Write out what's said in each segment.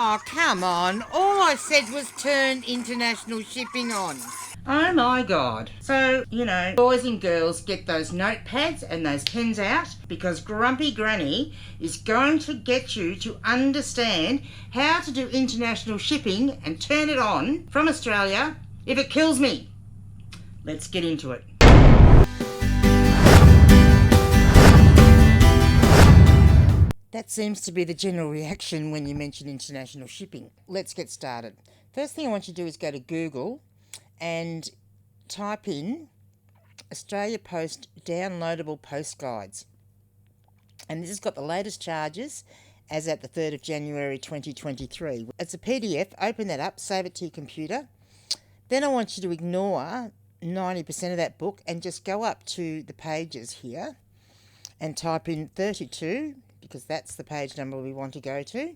Oh, come on. All I said was turn international shipping on. Oh my God. So, boys and girls, get those notepads and those pens out, because Grumpy Granny is going to get you to understand how to do international shipping and turn it on from Australia if it kills me. Let's get into it. That seems to be the general reaction when you mention international shipping. Let's get started. First thing I want you to do is go to Google and type in Australia Post downloadable post guides. And this has got the latest charges as at the 3rd of January 2023. It's a PDF. Open that up, save it to your computer. Then I want you to ignore 90% of that book and just go up to the pages here and type in 32, because that's the page number we want to go to.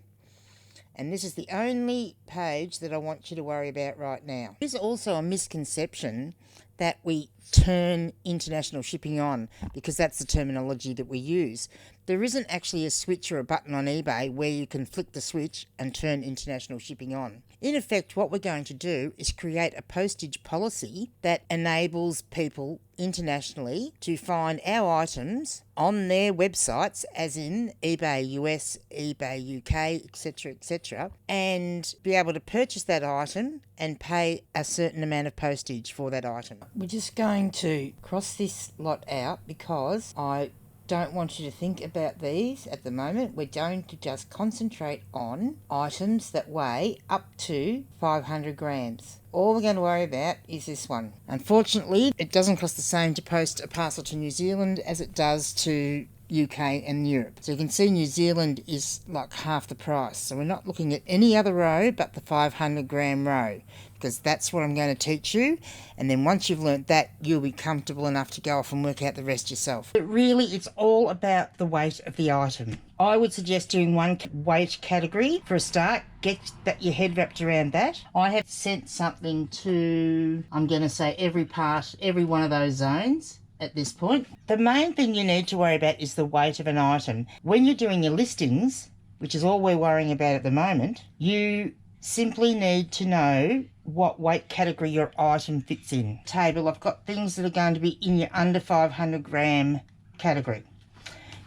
And this is the only page that I want you to worry about right now. There's also a misconception that we turn international shipping on, because that's the terminology that we use. There isn't actually a switch or a button on eBay where you can flick the switch and turn international shipping on. In effect, what we're going to do is create a postage policy that enables people internationally to find our items on their websites, as in eBay US, eBay UK, etc., and be able to purchase that item and pay a certain amount of postage for that item. We're just going to cross this lot out because I don't want you to think about these at the moment. We're going to just concentrate on items that weigh up to 500 grams. All we're going to worry about is this one. Unfortunately, it doesn't cost the same to post a parcel to New Zealand as it does to UK and Europe. So you can see New Zealand is like half the price. So we're not looking at any other row but the 500 gram row, because that's what I'm going to teach you. And then once you've learnt that, you'll be comfortable enough to go off and work out the rest yourself. But really, it's all about the weight of the item. I would suggest doing one weight category for a start. Get your head wrapped around that. I have sent something to, I'm going to say, every one of those zones at this point. The main thing you need to worry about is the weight of an item. When you're doing your listings, which is all we're worrying about at the moment, you simply need to know what weight category your item fits in. Table, I've got things that are going to be in your under 500 gram category.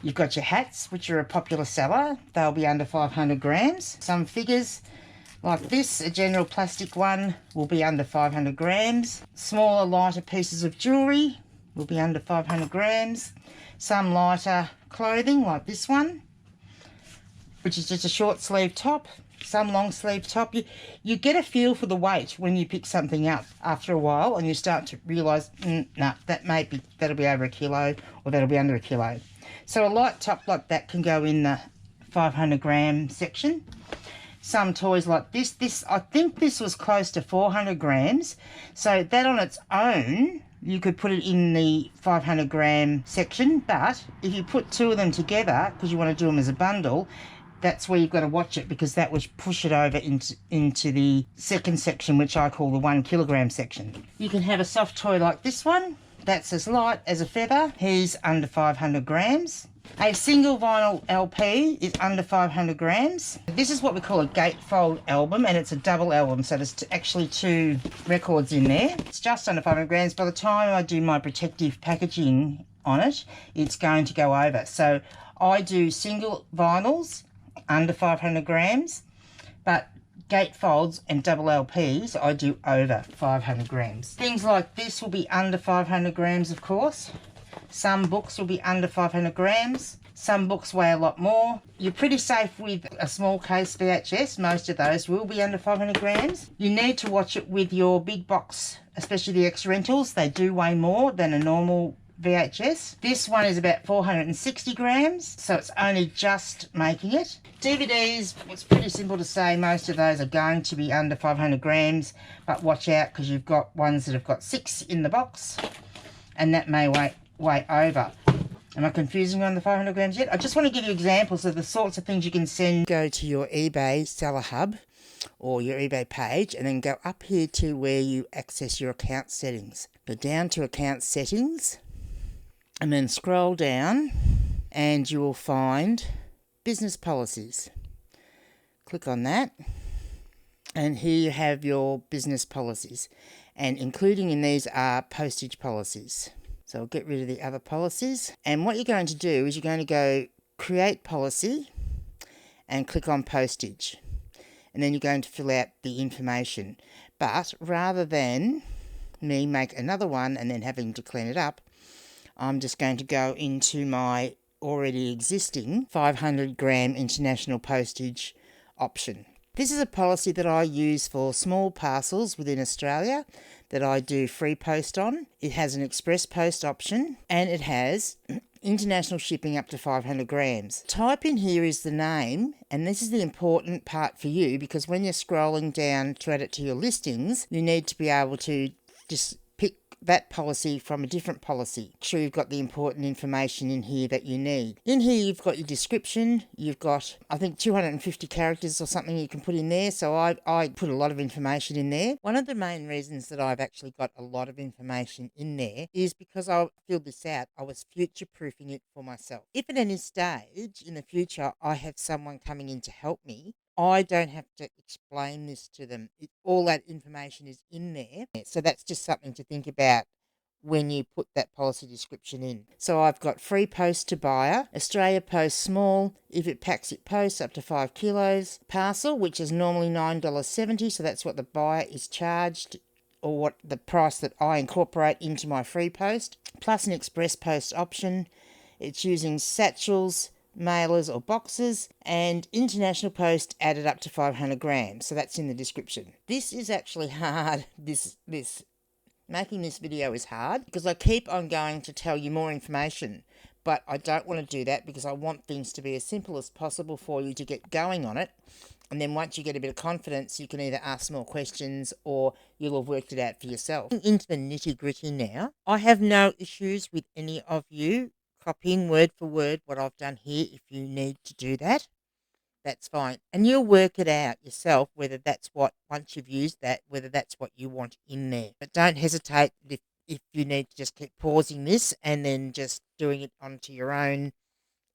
You've got your hats, which are a popular seller. They'll be under 500 grams. Some figures like this, a general plastic one, will be under 500 grams. Smaller, lighter pieces of jewellery will be under 500 grams. Some lighter clothing like this one, which is just a short sleeve top. Some long sleeve top. You get a feel for the weight when you pick something up after a while, and you start to realise, that'll be over a kilo, or that'll be under a kilo. So a light top like that can go in the 500 gram section. Some toys like this, I think this was close to 400 grams. So that on its own, you could put it in the 500 gram section, but if you put two of them together, because you want to do them as a bundle, that's where you've got to watch it, because that would push it over into the second section, which I call the 1 kilogram section. You can have a soft toy like this one. That's as light as a feather. He's under 500 grams. A single vinyl LP is under 500 grams. This is what we call a gatefold album, and it's a double album, so there's actually two records in there. It's just under 500 grams. By the time I do my protective packaging on it, it's going to go over. So I do single vinyls under 500 grams, but gatefolds and double LPs I do over 500 grams. Things like this will be under 500 grams, of course. Some books will be under 500 grams. Some books weigh a lot more. You're pretty safe with a small case VHS. Most of those will be under 500 grams. You need to watch it with your big box, especially the X rentals. They do weigh more than a normal VHS. This one is about 460 grams, so it's only just making it. DVDs, it's pretty simple to say most of those are going to be under 500 grams, but watch out, because you've got ones that have got 6 in the box, and that may weigh over. Am I confusing you on the 500 grams yet? I just want to give you examples of the sorts of things you can send. Go to your eBay seller hub or your eBay page, and then go up here to where you access your account settings. Go down to account settings, and then scroll down, and you will find business policies. Click on that. And here you have your business policies. And including in these are postage policies. So I'll get rid of the other policies. And what you're going to do is you're going to go create policy and click on postage. And then you're going to fill out the information. But rather than me make another one and then having to clean it up, I'm just going to go into my already existing 500 gram international postage option. This is a policy that I use for small parcels within Australia that I do free post on. It has an express post option and it has international shipping up to 500 grams. Type in here is the name, and this is the important part for you because when you're scrolling down to add it to your listings, you need to be able to just pick that policy from a different policy. Make sure you've got the important information in here that you need. In here you've got your description, you've got I think 250 characters or something you can put in there, so I put a lot of information in there. One of the main reasons that I've actually got a lot of information in there is because I filled this out, I was future proofing it for myself. If at any stage in the future I have someone coming in to help me, I don't have to explain this to them. All that information is in there. So that's just something to think about when you put that policy description in. So I've got free post to buyer, Australia Post small, if it packs it posts up to 5 kilos, parcel, which is normally $9.70, so that's what the buyer is charged or what the price that I incorporate into my free post, plus an express post option. It's using satchels, mailers or boxes, and international post added up to 500 grams. So that's in the description. This is actually hard. Making this video is hard because I keep on going to tell you more information, but I don't want to do that because I want things to be as simple as possible for you to get going on it. And then once you get a bit of confidence, you can either ask more questions or you'll have worked it out for yourself. Into the nitty-gritty now. I have no issues with any of you copying word for word what I've done here. If you need to do that, that's fine. And you'll work it out yourself whether that's what, once you've used that, whether that's what you want in there. But don't hesitate if you need to just keep pausing this and then just doing it onto your own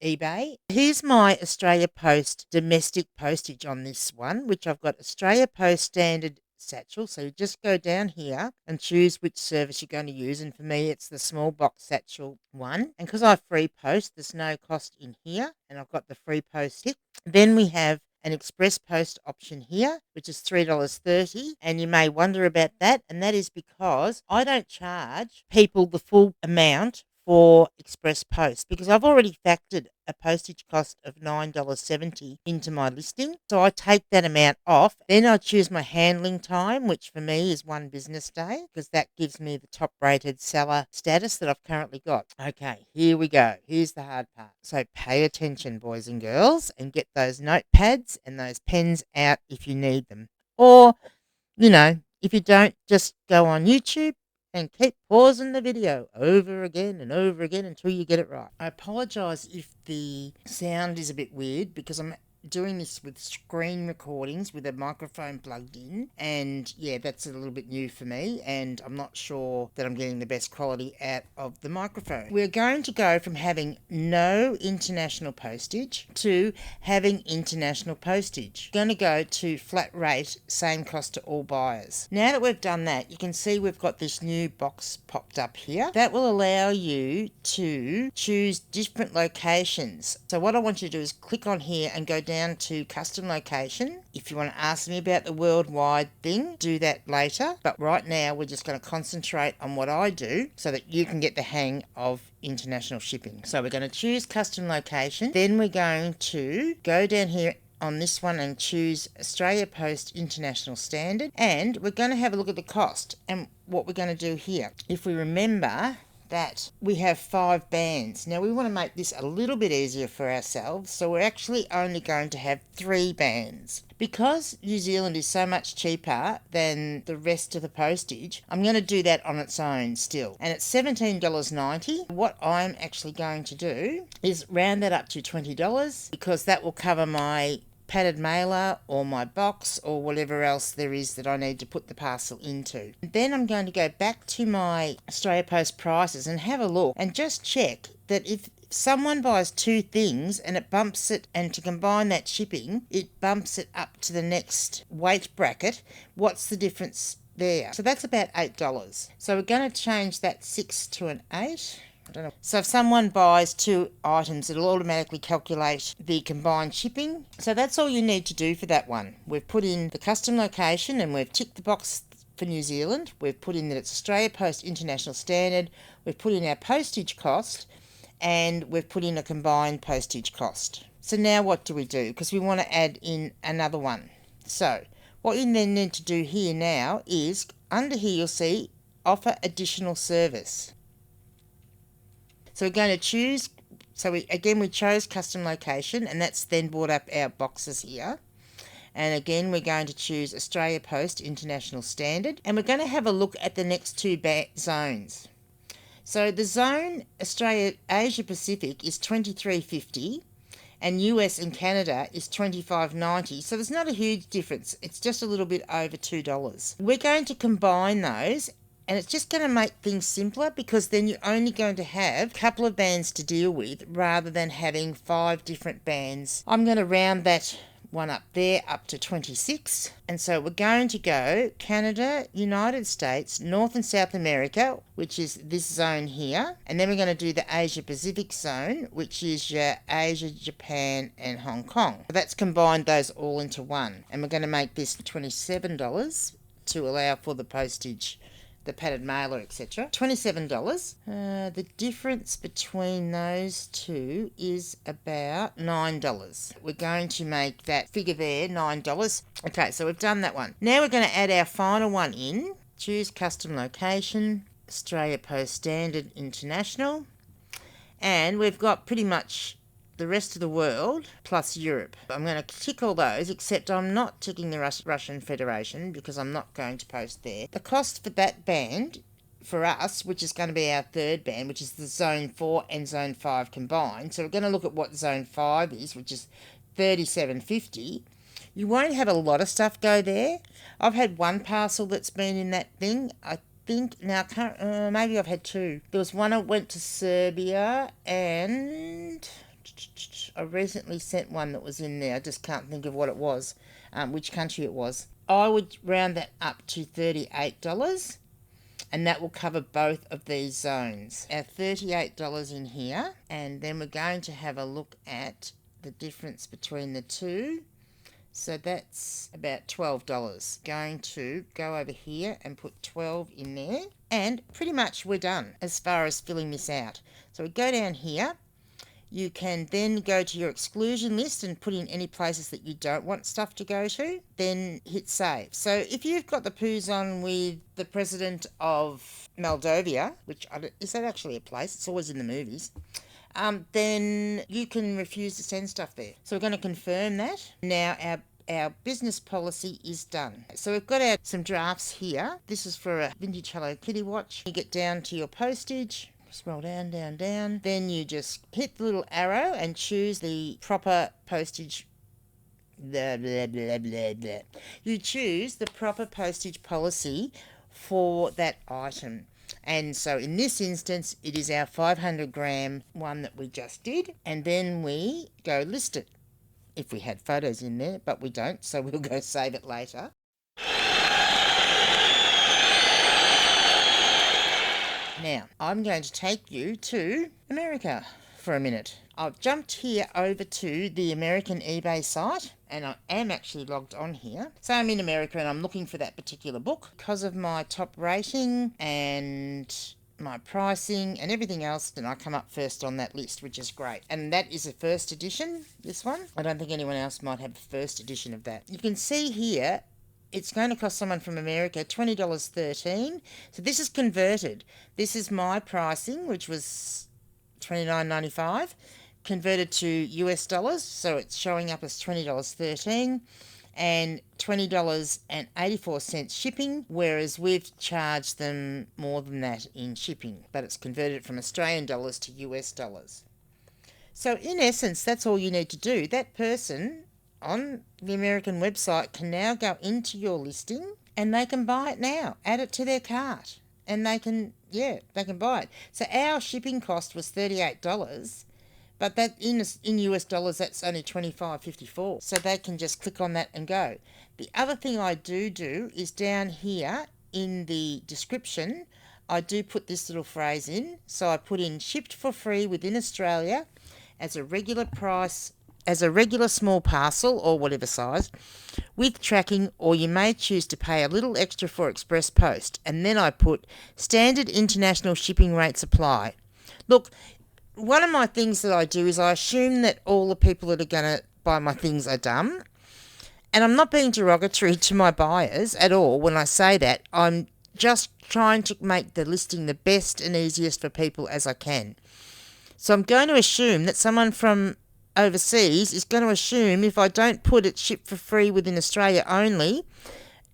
eBay. Here's my Australia Post domestic postage on this one, which I've got Australia Post standard satchel. So you just go down here and choose which service you're going to use, and for me it's the small box satchel one, and because I free post there's no cost in here, and I've got the free post tick. Then we have an express post option here, which is $3.30, and you may wonder about that, and that is because I don't charge people the full amount for express post because I've already factored a postage cost of $9.70 into my listing. So I take that amount off. Then I choose my handling time, which for me is 1 business day because that gives me the top rated seller status that I've currently got. Okay, here we go. Here's the hard part. So pay attention, boys and girls, and get those notepads and those pens out if you need them. Or, if you don't, just go on YouTube and keep pausing the video over again and over again until you get it right. I apologise if the sound is a bit weird because I'm doing this with screen recordings with a microphone plugged in, and yeah, that's a little bit new for me, and I'm not sure that I'm getting the best quality out of the microphone. We're going to go from having no international postage to having international postage. We're going to go to flat rate, same cost to all buyers. Now that we've done that, you can see we've got this new box popped up here that will allow you to choose different locations. So what I want you to do is click on here and go down to custom location. If you want to ask me about the worldwide thing, do that later. But right now we're just going to concentrate on what I do so that you can get the hang of international shipping. So we're going to choose custom location. Then we're going to go down here on this one and choose Australia Post International Standard. And we're going to have a look at the cost and what we're going to do here. If we remember that we have 5 bands. Now we want to make this a little bit easier for ourselves, so we're actually only going to have 3 bands. Because New Zealand is so much cheaper than the rest of the postage, I'm going to do that on its own still. And it's $17.90. What I'm actually going to do is round that up to $20 because that will cover my padded mailer or my box or whatever else there is that I need to put the parcel into. Then I'm going to go back to my Australia Post prices and have a look and just check that if someone buys two things and it bumps it, and to combine that shipping, it bumps it up to the next weight bracket, what's the difference there? So that's about $8. So we're going to change that 6 to an 8. I don't know. So if someone buys two items, it'll automatically calculate the combined shipping. So that's all you need to do for that one. We've put in the custom location and we've ticked the box for New Zealand. We've put in that it's Australia Post International Standard. We've put in our postage cost, and we've put in a combined postage cost. So now what do we do? Because we want to add in another one. So what you then need to do here now is, under here you'll see offer additional service. So we're going to choose, so we chose custom location, and that's then brought up our boxes here. And again, we're going to choose Australia Post International Standard, and we're going to have a look at the next two zones. So the zone Australia Asia Pacific is $23.50, and US and Canada is $25.90. So there's not a huge difference. It's just a little bit over $2. We're going to combine those, and it's just going to make things simpler, because then you're only going to have a couple of bands to deal with rather than having 5 different bands. I'm going to round that one up there up to 26, and so we're going to go Canada, United States, North and South America, which is this zone here, and then we're going to do the Asia Pacific zone, which is your Asia, Japan and Hong Kong. So that's combined those all into one, and we're going to make this $27 to allow for the postage, the padded mailer, etc. $27. The difference between those two is about $9. We're going to make that figure there $9. Okay, so we've done that one. Now we're going to add our final one in. Choose custom location, Australia Post Standard International, and we've got pretty much the rest of the world plus Europe. I'm going to tick all those, except I'm not ticking the Russian Federation because I'm not going to post there. The cost for that band for us, which is going to be our third band, which is the Zone 4 and Zone 5 combined. So we're going to look at what Zone 5 is, which is $37.50. You won't have a lot of stuff go there. I've had one parcel that's been in that thing. I think, now I can't, maybe I've had two. There was one that went to Serbia, and I recently sent one that was in there. I just can't think of what it was, which country it was. I would round that up to $38, and that will cover both of these zones. Our $38 in here, and then we're going to have a look at the difference between the two. So that's about $12. Going to go over here and put 12 in there, and pretty much we're done as far as filling this out. So we go down here. You can then go to your exclusion list and put in any places that you don't want stuff to go to, then hit save. So if you've got the poos on with the president of Moldova, which, is that actually a place? It's always in the movies. Then you can refuse to send stuff there. So we're going to confirm that. Now our business policy is done. So we've got some drafts here. This is for a vintage Hello Kitty watch. You get down to your postage. Scroll down, down, down. Then you just hit the little arrow and choose the proper postage. Blah, blah, blah, blah, blah. You choose the proper postage policy for that item. And so in this instance, it is our 500 gram one that we just did. And then we go list it. If we had photos in there, but we don't, so we'll go save it later. Now, I'm going to take you to America for a minute. I've jumped here over to the American eBay site, and I am actually logged on here. So I'm in America and I'm looking for that particular book. Because of my top rating and my pricing and everything else, then I come up first on that list, which is great. And that is a first edition, this one. I don't think anyone else might have a first edition of that. You can see here, it's going to cost someone from America $20.13. So this is converted. This is my pricing, which was $29.95, converted to US dollars. So it's showing up as $20.13 and $20.84 shipping, whereas we've charged them more than that in shipping, but it's converted from Australian dollars to US dollars. So in essence, that's all you need to do. That person on the American website can now go into your listing and they can buy it now, add it to their cart, and they can buy it. So our shipping cost was $38, But that in US dollars, that's only $25.54. So they can just click on that and go. The other thing I do is down here in the description, I do put this little phrase in. So I put in shipped for free within Australia as a regular price, as a regular small parcel or whatever size, with tracking, or you may choose to pay a little extra for express post. And then I put standard international shipping rates apply. Look, one of my things that I do is I assume that all the people that are going to buy my things are dumb. And I'm not being derogatory to my buyers at all when I say that. I'm just trying to make the listing the best and easiest for people as I can. So I'm going to assume that someone from overseas is going to assume if I don't put it shipped for free within Australia only,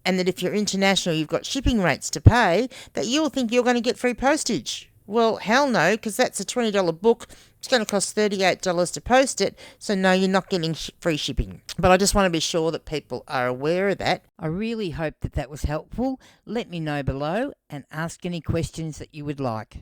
and that if you're international you've got shipping rates to pay, that you'll think you're going to get free postage. Well, hell no, because that's a $20 book. It's going to cost $38 to post it, so no, you're not getting free shipping. But I just want to be sure that people are aware of that. I really hope that was helpful. Let me know below and ask any questions that you would like.